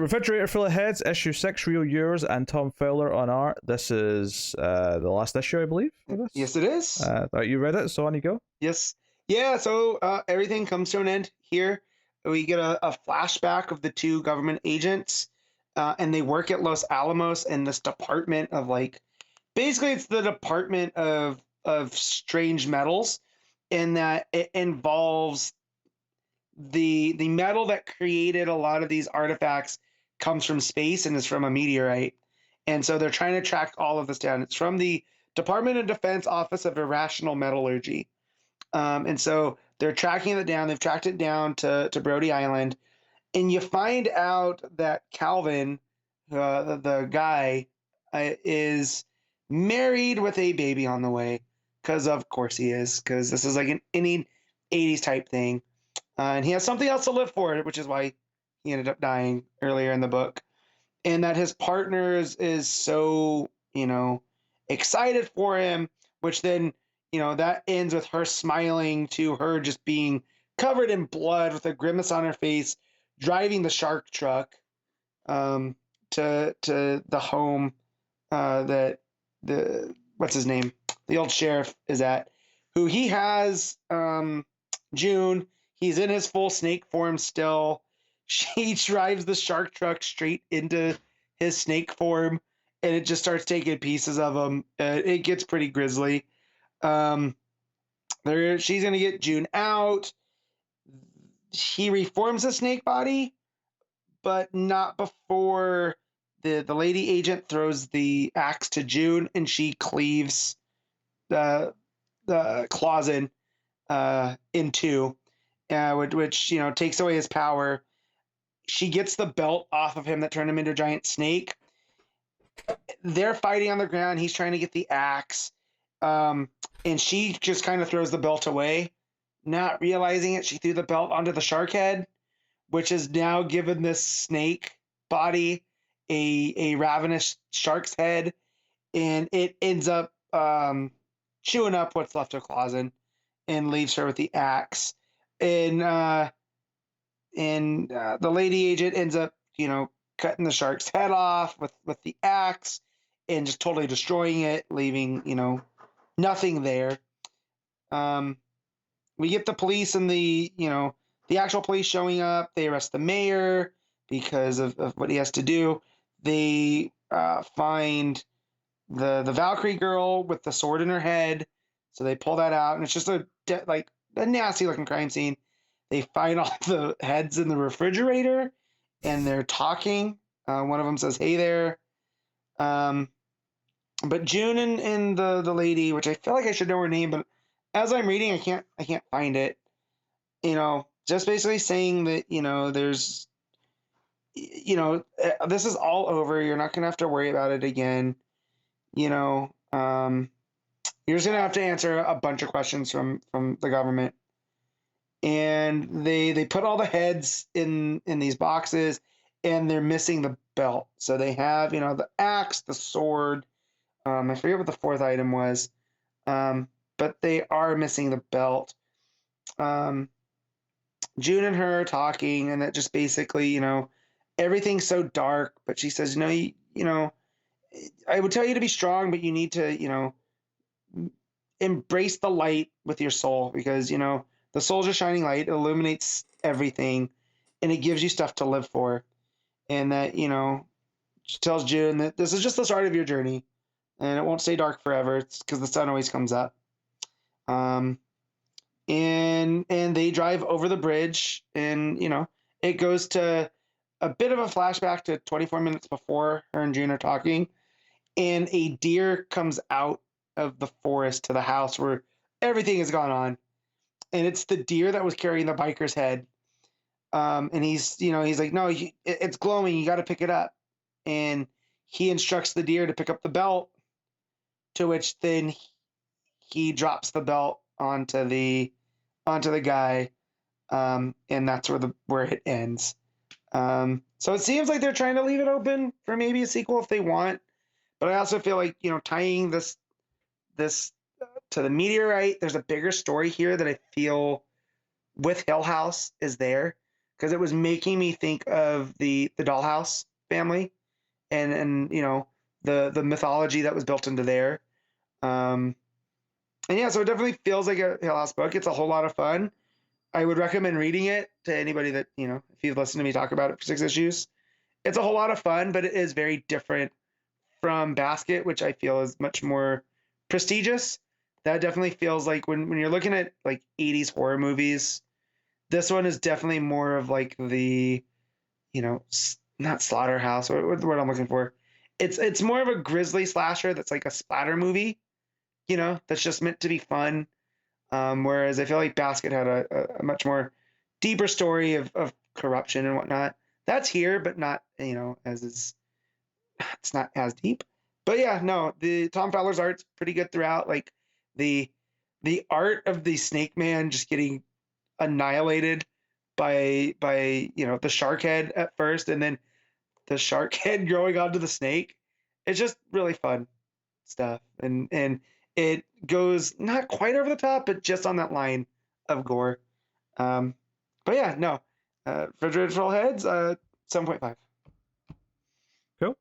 Refrigerator Full of Heads, issue 6, Real Yours, and Tom Fowler on art. This is the last issue, I believe. Of this. Yes, it is. Right, you read it, so on you go. Yes. Yeah, so everything comes to an end here. We get a flashback of the two government agents, and they work at Los Alamos in this department of basically it's the department of strange metals, in that it involves the metal that created a lot of these artifacts comes from space and is from a meteorite. And so they're trying to track all of this down. It's from the Department of Defense Office of Irrational Metallurgy. And so they're tracking it down. They've tracked it down to Brody Island. And you find out that Calvin, the guy, is married with a baby on the way. Because of course he is. Because this is like any 80s type thing. And he has something else to live for, which is why he ended up dying earlier in the book. And that his partner is so, excited for him, which then, that ends with her smiling to her just being covered in blood with a grimace on her face, driving the shark truck to the home that what's his name? The old sheriff is at, who he has June. He's in his full snake form still. She drives the shark truck straight into his snake form, and it just starts taking pieces of him. It gets pretty grisly. She's going to get June out. He reforms the snake body, but not before the lady agent throws the axe to June, and she cleaves the claws in two. Which takes away his power. She gets the belt off of him that turned him into a giant snake. They're fighting on the ground. He's trying to get the axe. And she just kind of throws the belt away. Not realizing it, she threw the belt onto the shark head, which has now given this snake body a ravenous shark's head. And it ends up chewing up what's left of Clausen and leaves her with the axe. And the lady agent ends up, cutting the shark's head off with the axe and just totally destroying it, leaving, nothing there. We get the police and the actual police showing up. They arrest the mayor because of what he has to do. They find the Valkyrie girl with the sword in her head. So they pull that out, and it's just a nasty looking crime scene. They find all the heads in the refrigerator, and they're talking. One of them says, "Hey there." But June and the lady, which I feel like I should know her name, but as I'm reading, I can't find it. Just basically saying that there's, this is all over. You're not gonna have to worry about it again. You're just gonna have to answer a bunch of questions from the government. And they put all the heads in these boxes, and they're missing the belt. So they have, the axe, the sword. I forget what the fourth item was, but they are missing the belt. June and her are talking, and that just basically, everything's so dark. But she says, I would tell you to be strong, but you need to, embrace the light with your soul, because, the soul's a shining light. It illuminates everything, and it gives you stuff to live for. And that, she tells June that this is just the start of your journey, and it won't stay dark forever. It's because the sun always comes up. And they drive over the bridge, and, it goes to a bit of a flashback to 24 minutes before her and June are talking, and a deer comes out of the forest to the house where everything has gone on. And it's the deer that was carrying the biker's head. And he's like, no, it's glowing. You got to pick it up. And he instructs the deer to pick up the belt, to which then he drops the belt onto the guy. And that's where it ends. So it seems like they're trying to leave it open for maybe a sequel if they want. But I also feel like, tying this to the meteorite, there's a bigger story here that I feel with Hill House is there. because it was making me think of the Dollhouse family, and the mythology that was built into there. Um, and yeah, so it definitely feels like a Hill House book. It's a whole lot of fun. I would recommend reading it to anybody that, if you've listened to me talk about it for 6 issues. It's a whole lot of fun, but it is very different from Basket, which I feel is much more prestigious. That definitely feels like when you're looking at like 80s horror movies, this one is definitely more of like the, not slaughterhouse, or what the word I'm looking for. It's more of a grisly slasher that's like a splatter movie, that's just meant to be fun. Whereas I feel like Basket had a much more deeper story of corruption and whatnot. That's here, but not, it's not as deep. But yeah, no, the Tom Fowler's art's pretty good throughout. Like the art of the Snake Man just getting annihilated by the shark head at first, and then the shark head growing onto the snake. It's just really fun stuff, and it goes not quite over the top, but just on that line of gore. But yeah, no, refrigerator troll heads, 7.5. Cool.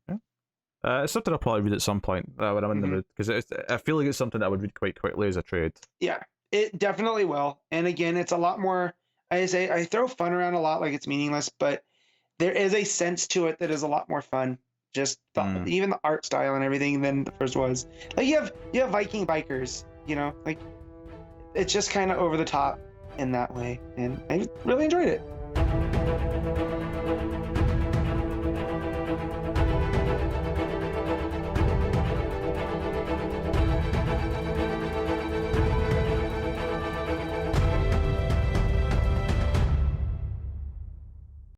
Yeah. It's something I'll probably read at some point when I'm in the mood, because I feel like it's something that I would read quite quickly as a trade. Yeah, it definitely will. And again, it's a lot more. I throw fun around a lot like it's meaningless, but there is a sense to it that is a lot more fun. Just even the art style and everything than the first was. Like you have Viking bikers, like it's just kind of over the top in that way, and I really enjoyed it.